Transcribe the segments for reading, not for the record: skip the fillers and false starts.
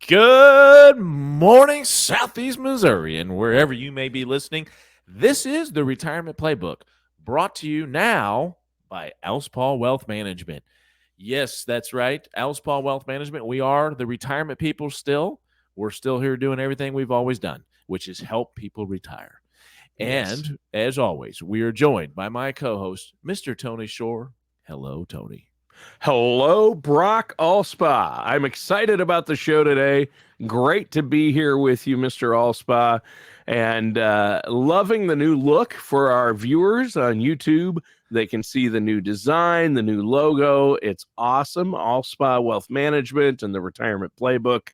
Good morning, Southeast Missouri, and wherever you may be listening. This is the Retirement Playbook, brought to you now by Alspaugh Wealth Management. Yes, that's right, Alspaugh Wealth Management. We are the retirement people still. We're still here doing everything we've always done, which is help people retire. Yes. And as always, we are joined by my co-host, Mr. Tony Shore. Hello, Tony. Hello, Brock Alspaugh. I'm excited about the show today. Great to be here with you, Mr. Alspaugh, and loving the new look for our viewers on YouTube. They can see the new design, the new logo. It's awesome. Alspaugh Wealth Management and the Retirement Playbook.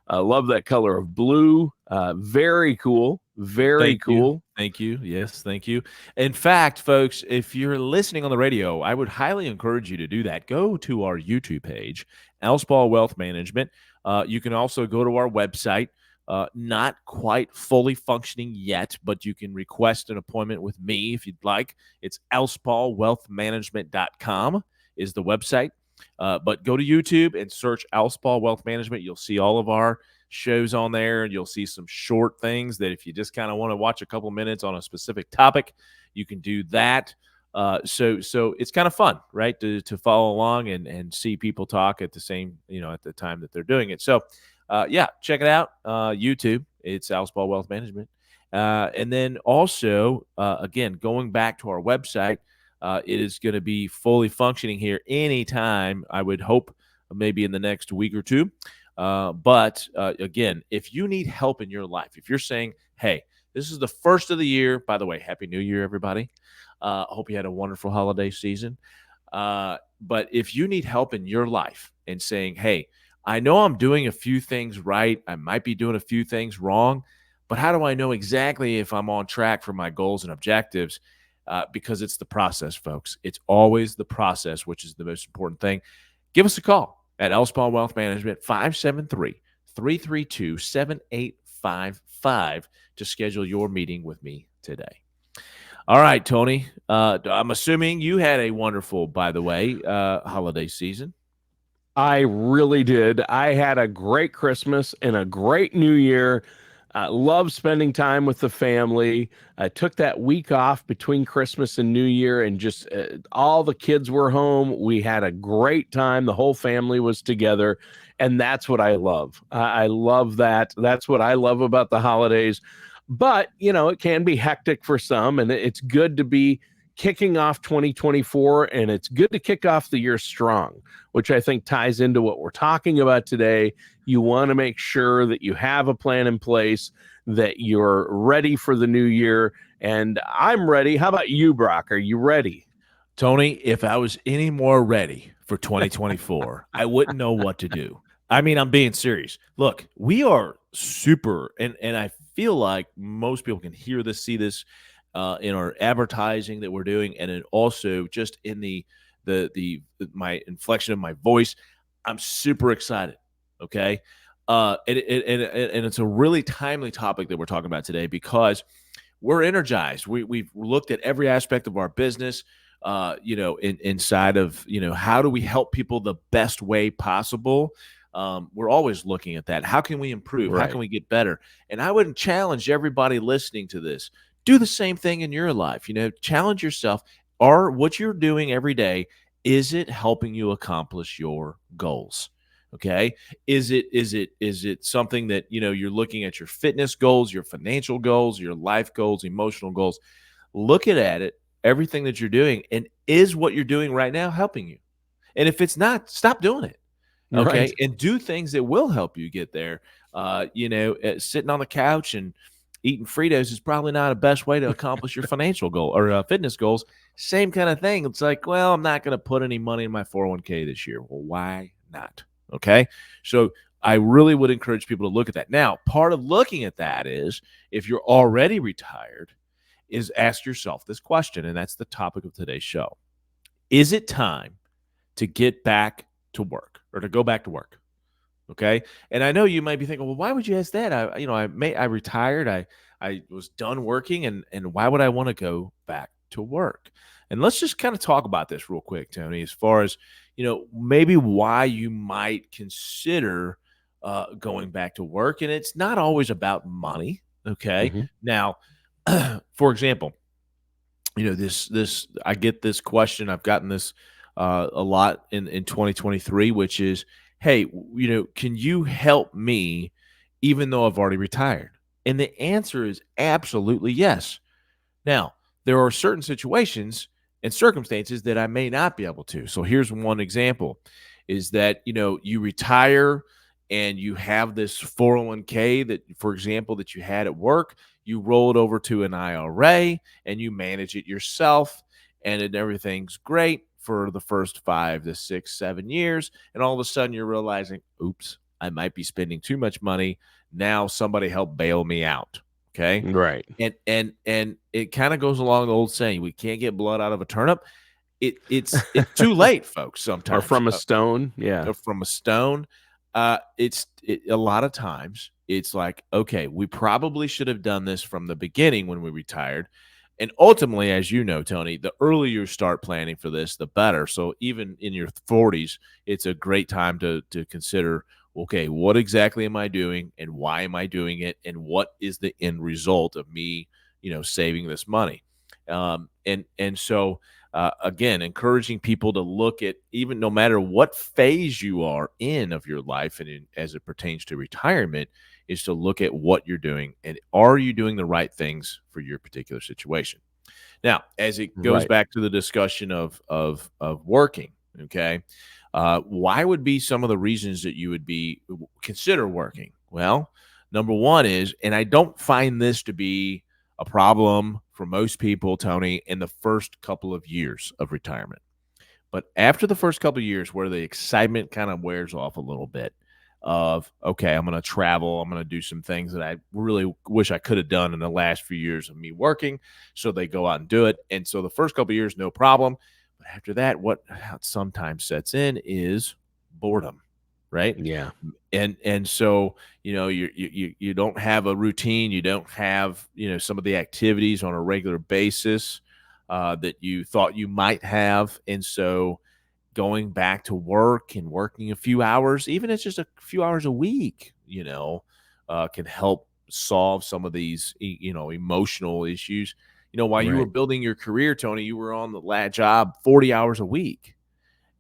I love that color of blue. Very cool. Very Thank you. cool. Thank you. Yes, thank you. In fact, folks, if you're listening on the radio, I would highly encourage you to do that. Go to our YouTube page, Alspaugh Wealth Management. You can also go to our website. Not quite fully functioning yet, but you can request an appointment with me if you'd like. It's alspaughwealthmanagement.com is the website. But go to YouTube and search Alspaugh Wealth Management. You'll see all of our shows on there, and you'll see some short things that if you just kind of want to watch a couple minutes on a specific topic, you can do that. So it's kind of fun, right, to follow along and see people talk at the same, at the time that they're doing it. So yeah, check it out. YouTube, it's Alspaugh Wealth Management. And then also, again, going back to our website, it is going to be fully functioning here anytime, I would hope, maybe in the next week or two. But again, if you need help in your life, if you're saying, hey, this is the first of the year, by the way, Happy New Year, everybody. Hope you had a wonderful holiday season. But if you need help in your life and saying, hey, I know I'm doing a few things right, I might be doing a few things wrong, but how do I know exactly if I'm on track for my goals and objectives? Because it's the process, folks. It's always the process, which is the most important thing. Give us a call at Alspaugh Wealth Management, 573-332-7855 to schedule your meeting with me today. All right, Tony. I'm assuming you had a wonderful, by the way, holiday season. I really did. I had a great Christmas and a great New Year. Love spending time with the family. I took that week off between Christmas and New Year, and just all the kids were home. We had a great time. The whole family was together, and that's what I love. I love that. That's what I love about the holidays. But, it can be hectic for some, and it's good to be kicking off 2024, and it's good to kick off the year strong, which I think ties into what we're talking about today. You want to make sure that you have a plan in place, that you're ready for the new year. And I'm ready. How about you, Brock? Are you ready? Tony, if I was any more ready for 2024, I wouldn't know what to do. I mean, I'm being serious. Look, we are super, and I feel like most people can hear this, see this in our advertising that we're doing, and then also just in the my inflection of my voice. I'm super excited. Okay, and it's a really timely topic that we're talking about today because we're energized. We've looked at every aspect of our business. Inside of, how do we help people the best way possible? We're always looking at that. How can we improve? How can Right. we get better? And I would challenge everybody listening to this, do the same thing in your life. Challenge yourself. Are what you're doing every day, is it helping you accomplish your goals? Okay. Is it something that, you're looking at your fitness goals, your financial goals, your life goals, emotional goals? Look at it, everything that you're doing, and is what you're doing right now helping you? And if it's not, stop doing it. Okay. Right. And do things that will help you get there. Sitting on the couch and eating Fritos is probably not a best way to accomplish your financial goal or fitness goals. Same kind of thing. It's like, well, I'm not going to put any money in my 401k this year. Well, why not? Okay. So I really would encourage people to look at that. Now, part of looking at that is if you're already retired, is ask yourself this question, and that's the topic of today's show. Is it time to get back to work or to go back to work? Okay. And I know you might be thinking, well, why would you ask that? I retired. I was done working, and why would I want to go back to work? And let's just kind of talk about this real quick, Tony, as far as, maybe why you might consider going back to work, and it's not always about money. Okay, Mhm. now, for example, this I get this question. I've gotten this a lot in 2023, which is, hey, can you help me even though I've already retired? And the answer is absolutely yes. Now, there are certain situations and circumstances that I may not be able to. So here's one example is that, you retire and you have this 401k that, for example, that you had at work, you roll it over to an IRA and you manage it yourself, and everything's great for the first 5 to 6, 7 years. And all of a sudden you're realizing, oops, I might be spending too much money. Now somebody help bail me out. Okay. Right. And it kind of goes along the old saying, we can't get blood out of a turnip. It's too late, folks. Or Sometimes from a stone. Yeah. from a stone. A lot of times it's like, okay, we probably should have done this from the beginning when we retired. And ultimately, as you know, Tony, the earlier you start planning for this, the better. So even in your 40s, it's a great time to consider, okay, what exactly am I doing and why am I doing it? And what is the end result of me, saving this money? And so again, encouraging people to look at, even no matter what phase you are in of your life and as it pertains to retirement, is to look at what you're doing and are you doing the right things for your particular situation. Now, as it goes Right. back to the discussion of working, okay, why would be some of the reasons that you would be consider working? Well, number one is, and I don't find this to be a problem for most people, Tony, in the first couple of years of retirement. But after the first couple of years, where the excitement kind of wears off a little bit of, okay, I'm going to travel, I'm going to do some things that I really wish I could have done in the last few years of me working. So they go out and do it. And so the first couple of years, no problem. But after that, what sometimes sets in is boredom, right? Yeah. And so you don't have a routine, you don't have some of the activities on a regular basis that you thought you might have, and so going back to work and working a few hours, even if it's just a few hours a week, can help solve some of these emotional issues. While you were Right. building your career, Tony, you were on the lab job 40 hours a week,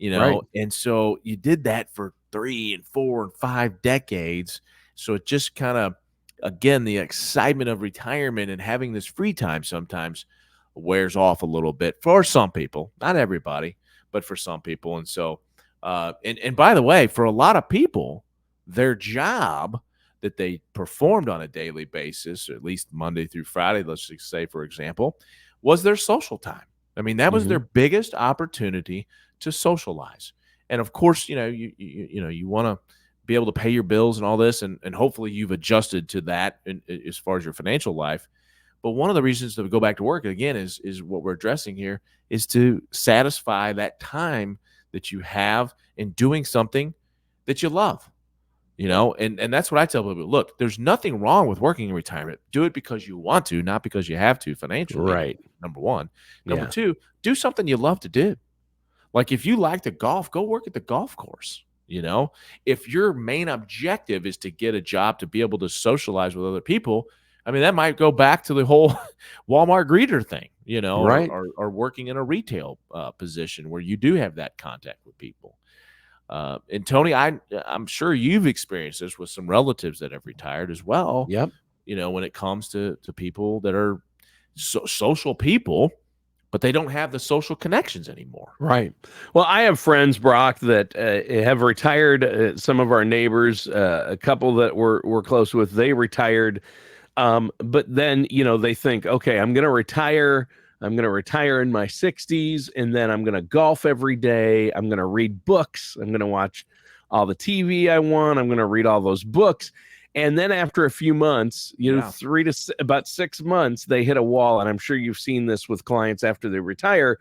Right. and so you did that for 3 and 4 and 5 decades. So it just kind of, again, the excitement of retirement and having this free time sometimes wears off a little bit for some people, not everybody, but for some people. And so and by the way, for a lot of people, their job that they performed on a daily basis, or at least Monday through Friday, let's just say, for example, was their social time. I mean, that was their Mhm. biggest opportunity to socialize. And of course, you want to be able to pay your bills and all this, and hopefully you've adjusted to that as far as your financial life. But one of the reasons to go back to work again is what we're addressing here, is to satisfy that time that you have in doing something that you love. And that's what I tell people. Look, there's nothing wrong with working in retirement. Do it because you want to, not because you have to financially. Right. Number one. Number Yeah. two, do something you love to do. Like if you like to golf, go work at the golf course. If your main objective is to get a job to be able to socialize with other people, I mean, that might go back to the whole Walmart greeter thing, or, Right. or working in a retail position where you do have that contact with people. And Tony, I'm sure you've experienced this with some relatives that have retired as well. Yep. When it comes to people that are social people, but they don't have the social connections anymore. Right. Well, I have friends, Brock, that have retired. Some of our neighbors, a couple that we're close with, they retired. But then, they think, okay, I'm going to retire. I'm going to retire in my 60s, and then I'm going to golf every day. I'm going to read books. I'm going to watch all the TV I want. I'm going to read all those books. And then after a few months, Yeah. about 6 months, they hit a wall. And I'm sure you've seen this with clients after they retire,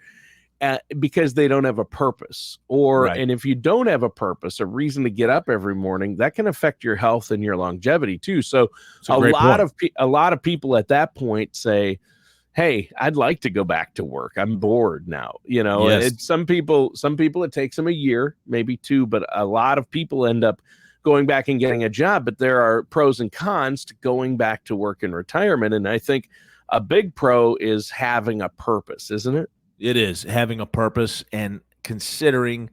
because they don't have a purpose. Right. And if you don't have a purpose, a reason to get up every morning, that can affect your health and your longevity too. So It's a great point. a lot of people at that point say, hey, I'd like to go back to work. I'm bored now. Yes. Some people, it takes them a year, maybe two, but a lot of people end up going back and getting a job, but there are pros and cons to going back to work in retirement. And I think a big pro is having a purpose, isn't it? It is having a purpose and considering,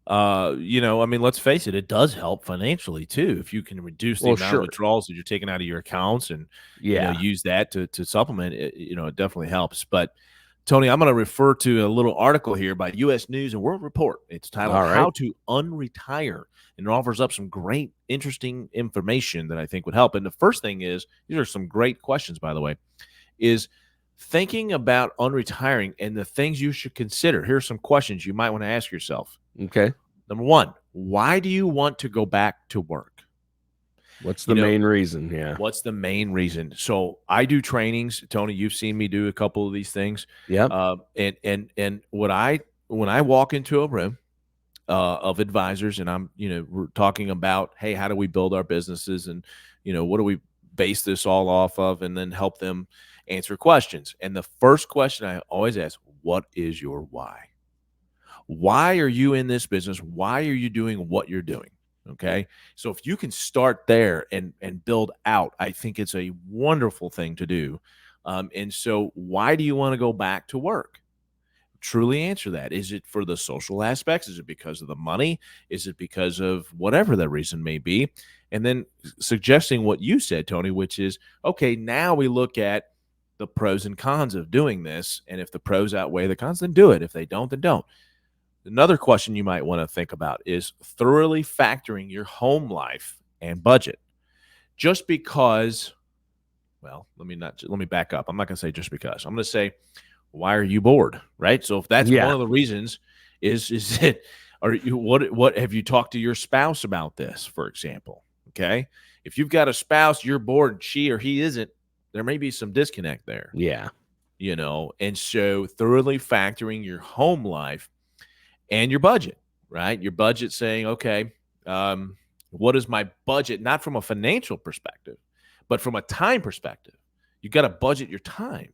I mean, let's face it, it does help financially too. If you can reduce the Well, amount of sure. withdrawals that you're taking out of your accounts and, Yeah. use that to supplement it, it definitely helps. But Tony, I'm going to refer to a little article here by U.S. News and World Report. It's titled All right. How to Unretire, and it offers up some great, interesting information that I think would help. And the first thing is, these are some great questions, by the way, is thinking about unretiring and the things you should consider. Here's some questions you might want to ask yourself. Okay. Number one, why do you want to go back to work? What's the main reason? Yeah. What's the main reason? So I do trainings, Tony. You've seen me do a couple of these things. Yep. And when I walk into a room of advisors, and I'm we're talking about, hey, how do we build our businesses, and what do we base this all off of, and then help them answer questions. And the first question I always ask, what is your why? Why are you in this business? Why are you doing what you're doing? Okay. So if you can start there and build out, I think it's a wonderful thing to do. And so why do you want to go back to work? Truly answer that. Is it for the social aspects? Is it because of the money? Is it because of whatever the reason may be? And then suggesting what you said, Tony, which is, okay, now we look at the pros and cons of doing this. And if the pros outweigh the cons, then do it. If they don't, then don't. Another question you might want to think about is thoroughly factoring your home life and budget. Just because, well, let me back up. I'm not going to say just because. I'm going to say, why are you bored? Right? So if that's one of the reasons, is it, are you, what have you talked to your spouse about this, for example? Okay. If you've got a spouse, you're bored, she or he isn't, there may be some disconnect there. Yeah. And so thoroughly factoring your home life and your budget, right? Your budget saying, okay, what is my budget? Not from a financial perspective, but from a time perspective. You got to budget your time.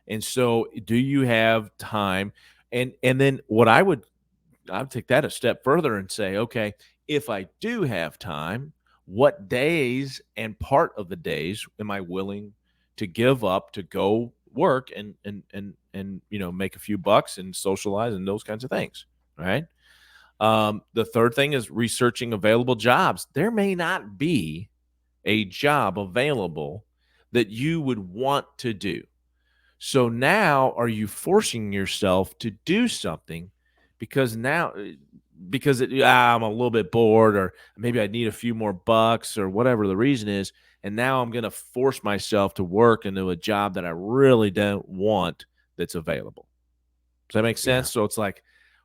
And so do you have time? And then I'd take that a step further and say, okay, if I do have time, what days and part of the days am I willing to give up to go work and make a few bucks and socialize and those kinds of things, right? The third thing is researching available jobs. There may not be a job available that you would want to do. So now are you forcing yourself to do something because I'm a little bit bored, or maybe I need a few more bucks, or whatever the reason is, and now I'm going to force myself to work into a job that I really don't want that's available. Does that make sense? Yeah. So it's like,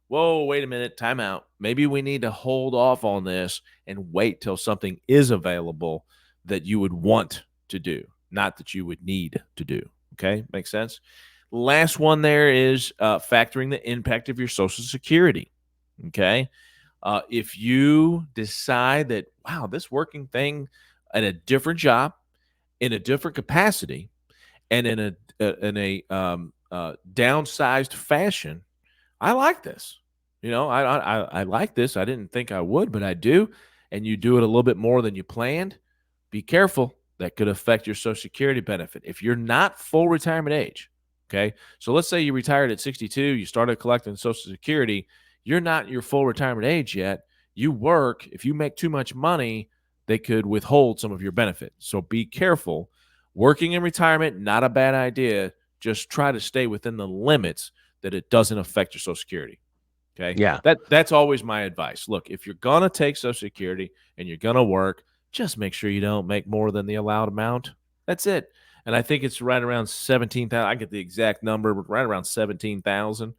whoa, wait a minute, time out. Maybe we need to hold off on this and wait till something is available that you would want to do, not that you would need to do. Okay, makes sense. Last one there is factoring the impact of your Social Security. Okay, if you decide that, wow, this working thing at a different job, in a different capacity, and in a downsized fashion, I like this. I like this. I didn't think I would, but I do. And you do it a little bit more than you planned. Be careful. That could affect your Social Security benefit. If you're not full retirement age, okay? So let's say you retired at 62, you started collecting Social Security, you're not your full retirement age yet. You work, if you make too much money, they could withhold some of your benefit. So be careful. Working in retirement, not a bad idea. Just try to stay within the limits that it doesn't affect your Social Security. Okay? Yeah. That's always my advice. Look, if you're going to take Social Security and you're going to work, just make sure you don't make more than the allowed amount. That's it. And I think it's right around 17,000. I get the exact number, but right around 17,000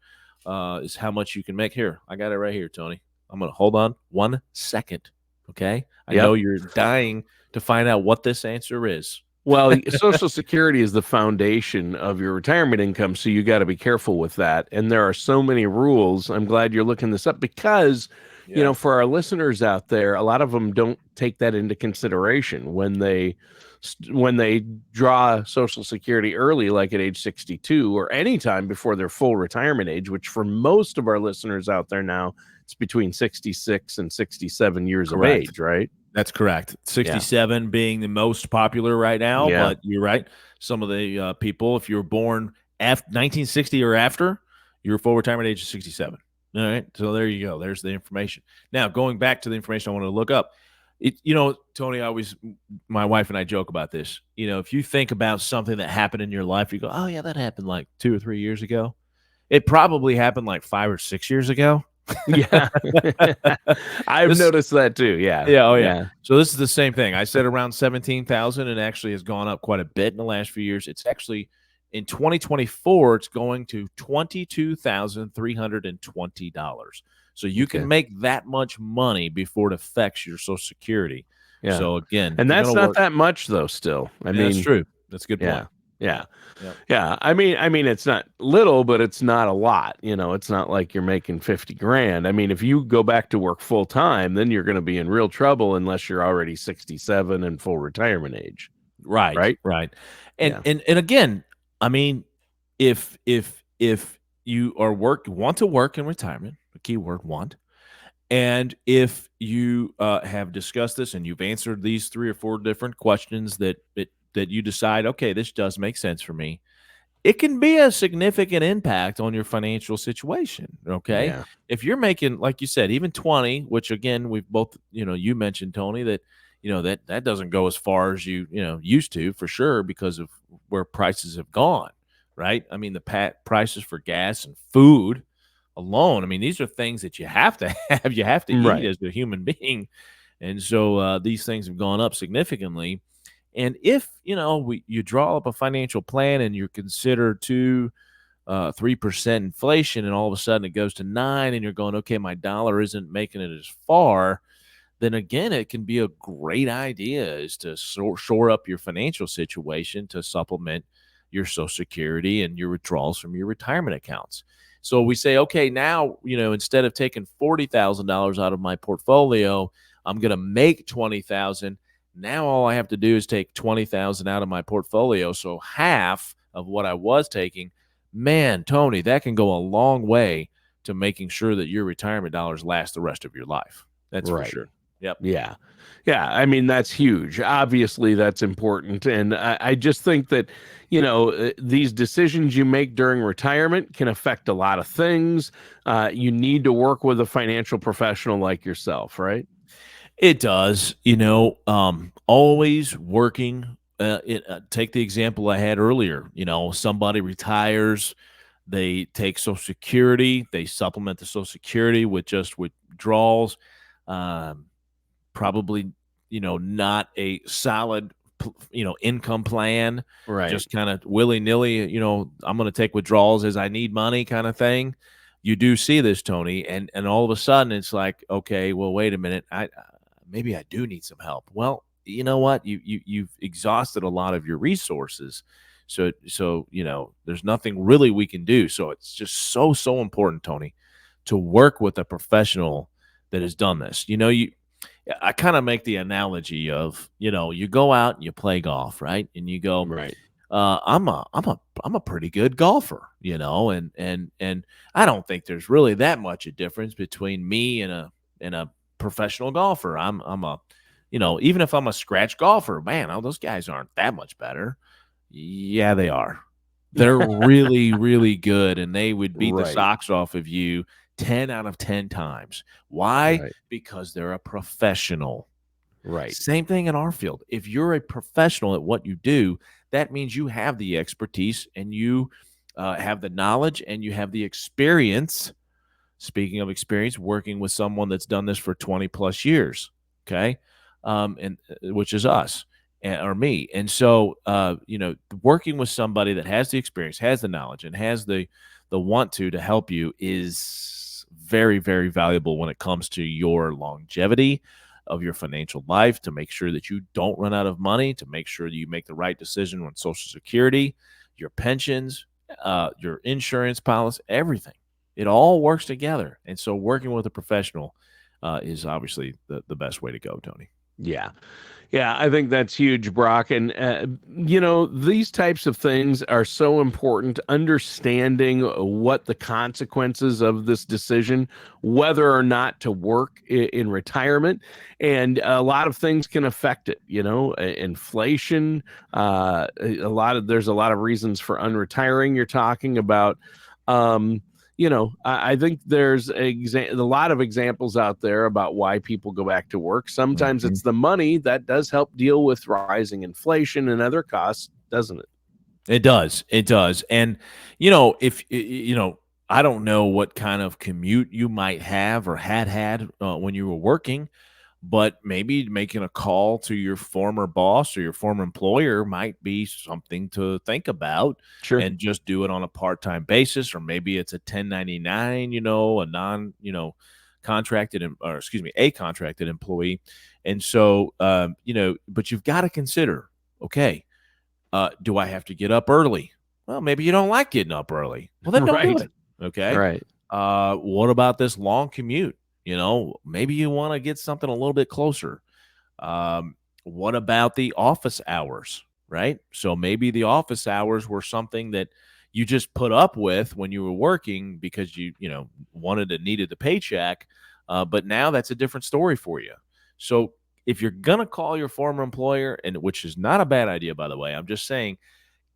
is how much you can make. Here, I got it right here, Tony. I'm going to hold on 1 second. Okay. I know you're dying to find out what this answer is. Well, Social Security is the foundation of your retirement income, so you got to be careful with that. And there are so many rules. I'm glad you're looking this up because, for our listeners out there, a lot of them don't take that into consideration when they draw Social Security early, like at age 62 or any time before their full retirement age, which for most of our listeners out there now, it's between 66 and 67 years of age, right? That's correct. Yeah. 67 being the most popular right now, Yeah. but you're right. Some of the people, if you're born after 1960 or after, your full retirement age is 67. All right. So there you go. There's the information. Now, going back to the information I wanted to look up, Tony, my wife and I joke about this. If you think about something that happened in your life, you go, oh, yeah, that happened like 2 or 3 years ago. It probably happened like 5 or 6 years ago. Yeah. I've This noticed that too. Yeah. Yeah, oh, yeah. Yeah. So this is the same thing. I said around 17,000 and actually has gone up quite a bit in the last few years. It's actually in 2024, it's going to $22,320. So you Okay. can make that much money before it affects your Social Security. Yeah. So again, And if you're that's going to not work, that much though still. I yeah, that's mean, true. That's a good yeah. point. Yeah. Yep. Yeah. I mean it's not little, but it's not a lot. It's not like you're making 50 grand. I mean, if you go back to work full time, then you're going to be in real trouble unless you're already 67 and full retirement age. Right, Right? right. And Yeah. and and again, I mean, if you want to work in retirement, the key word want. And if you have discussed this and you've answered these 3 or 4 different questions that you decide, okay, this does make sense for me, it can be a significant impact on your financial situation. Okay. Yeah. If you're making, like you said, even 20, which again, we've both, you mentioned, Tony, that, that doesn't go as far as you used to for sure because of where prices have gone. Right. I mean, the prices for gas and food alone. I mean, these are things that you have to have, you have to eat Right. as a human being. And so these things have gone up significantly. And if you draw up a financial plan and you consider 3% inflation, and all of a sudden it goes to 9, and you're going, okay, my dollar isn't making it as far, then again, it can be a great idea is to shore up your financial situation to supplement your Social Security and your withdrawals from your retirement accounts. So we say, okay, now, instead of taking $40,000 out of my portfolio, I'm going to make 20,000. Now all I have to do is take 20,000 out of my portfolio. So half of what I was taking, man, Tony, that can go a long way to making sure that your retirement dollars last the rest of your life. That's for Right. sure. Yep. Yeah. Yeah. I mean, that's huge. Obviously, that's important. And I just think that, these decisions you make during retirement can affect a lot of things. You need to work with a financial professional like yourself, right? It does, always working. Take the example I had earlier. Somebody retires, they take Social Security, they supplement the Social Security with just withdrawals. Um, Probably, not a solid, income plan, Right. just kind of willy nilly, I'm going to take withdrawals as I need money kind of thing. You do see this, Tony, and all of a sudden it's like, okay, well, wait a minute, I maybe I do need some help. Well, you know what? You've exhausted a lot of your resources. So there's nothing really we can do. So it's just so important, Tony, to work with a professional that has done this. I kind of make the analogy of, you go out and you play golf, right? And you go, Right. I'm a pretty good golfer, and I don't think there's really that much a difference between me and a professional golfer. I'm a, even if I'm a scratch golfer, man, oh, those guys aren't that much better. Yeah, they are. They're really, really good, and they would beat the Right. socks off of you 10 out of 10 times. Why? Right. Because they're a professional. Right. Same thing in our field. If you're a professional at what you do, that means you have the expertise and you have the knowledge and you have the experience. Speaking of experience, working with someone that's done this for 20 plus years, okay, and which is us or me. And so, working with somebody that has the experience, has the knowledge, and has the want to help you is very, very valuable when it comes to your longevity of your financial life, to make sure that you don't run out of money, to make sure that you make the right decision on Social Security, your pensions, your insurance policy, everything. It all works together. And so working with a professional is obviously the best way to go, Tony. Yeah. Yeah, I think that's huge, Brock. And, these types of things are so important. Understanding what the consequences of this decision, whether or not to work in retirement, and a lot of things can affect it. Inflation, there's a lot of reasons for unretiring. You're talking about. Um, I think there's a lot of examples out there about why people go back to work. Sometimes Mhm. it's the money that does help deal with rising inflation and other costs, doesn't it? It does. It does. And, if, I don't know what kind of commute you might have or had when you were working, but maybe making a call to your former boss or your former employer might be something to think about, Sure. and just do it on a part-time basis. Or maybe it's a 1099, a non, contracted, or excuse me, a contracted employee. And so, but you've got to consider, okay, do I have to get up early? Well, maybe you don't like getting up early. Well, then don't do Right. it. Okay. Right. What about this long commute? Maybe you want to get something a little bit closer. What about the office hours? Right. So maybe the office hours were something that you just put up with when you were working because you wanted and needed the paycheck. But now that's a different story for you. So if you're gonna call your former employer, and which is not a bad idea, by the way, I'm just saying,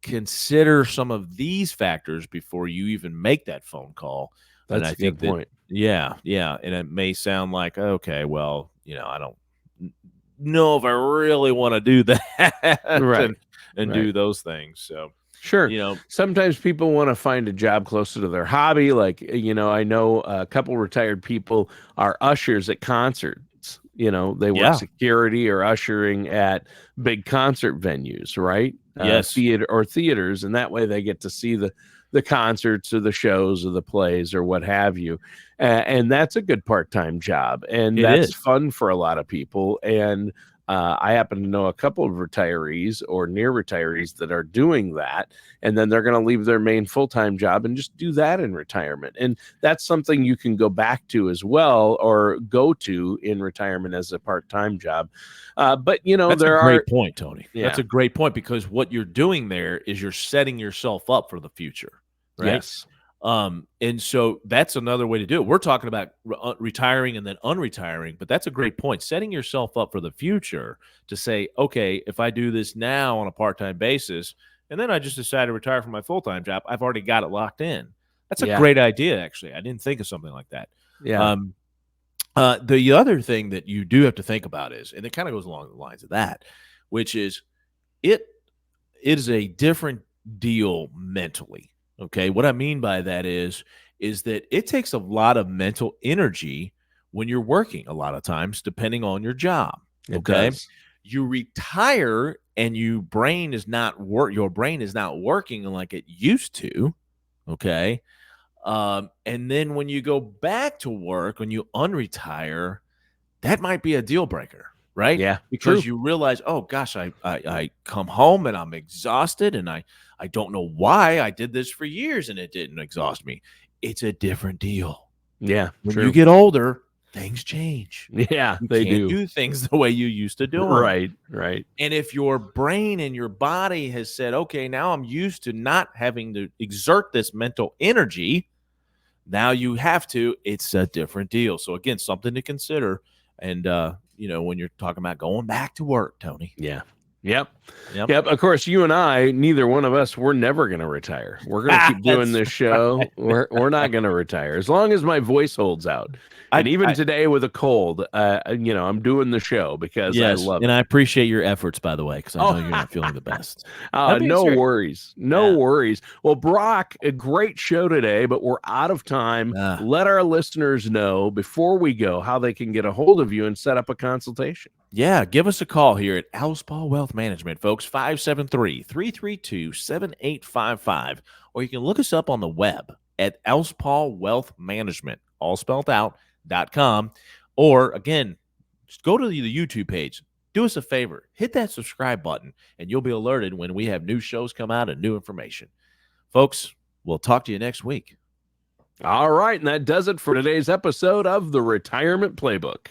consider some of these factors before you even make that phone call. And That's I a good think that, point. yeah, yeah, and it may sound like, okay, well, I don't know if I really want to do that, Right. and Right. do those things. So, Sure. you know, Sometimes people want to find a job closer to their hobby. Like, I know a couple retired people are ushers at concerts. They work yeah, security or ushering at big concert venues, right? yes, Theaters, and that way they get to see the concerts or the shows or the plays or what have you. And that's a good part-time job, and it that's is. fun for a lot of people. And I happen to know a couple of retirees or near retirees that are doing that, and then they're going to leave their main full time job and just do that in retirement. And that's something you can go back to as well, or go to in retirement as a part time job. But That's a there are, great point, Tony. That's yeah, a great point, because what you're doing there is you're setting yourself up for the future, right? yes, And so that's another way to do it. We're talking about retiring and then unretiring, but that's a great point. Setting yourself up for the future to say, okay, if I do this now on a part-time basis, and then I just decide to retire from my full-time job, I've already got it locked in. That's a yeah, great idea, actually. I didn't think of something like that. yeah, Um, the other thing that you do have to think about is, and it kind of goes along the lines of that, which is it it is a different deal mentally. Okay. What I mean by that is that it takes a lot of mental energy when you're working a lot of times, depending on your job. it Okay. does. You retire and your brain is not working like it used to. Okay. And then when you go back to work, when you unretire, that might be a deal breaker, right? Yeah, Because true. you realize, oh gosh, I come home and I'm exhausted, and I don't know why I did this for years and it didn't exhaust me. It's a different deal. Yeah, When you true. get older, things change. Yeah, You they can't do. do things the way you used to do them. Right, right. And if your brain and your body has said, okay, now I'm used to not having to exert this mental energy, now you have to, it's a different deal. So again, something to consider. And when you're talking about going back to work, Tony. Yeah. Yep. Yep. Yep. Of course, you and I, neither one of us, we're never going to retire. We're going to keep doing That's this right. show. We're not going to retire as long as my voice holds out. And even I today with a cold, I'm doing the show because I yes, love and it. I appreciate your efforts, by the way, because I know Oh, you're not feeling the best. I'm being no serious. worries. No Yeah. worries. Well, Brock, a great show today, but we're out of time. Ah. Let our listeners know before we go how they can get a hold of you and set up a consultation. Yeah, give us a call here at Alspaugh Wealth Management, folks, 573-332-7855. Or you can look us up on the web at Alspaugh Wealth Management, all spelled out.com. Or again, just go to the YouTube page. Do us a favor, hit that subscribe button, and you'll be alerted when we have new shows come out and new information. Folks, we'll talk to you next week. All right. And that does it for today's episode of the Retirement Playbook.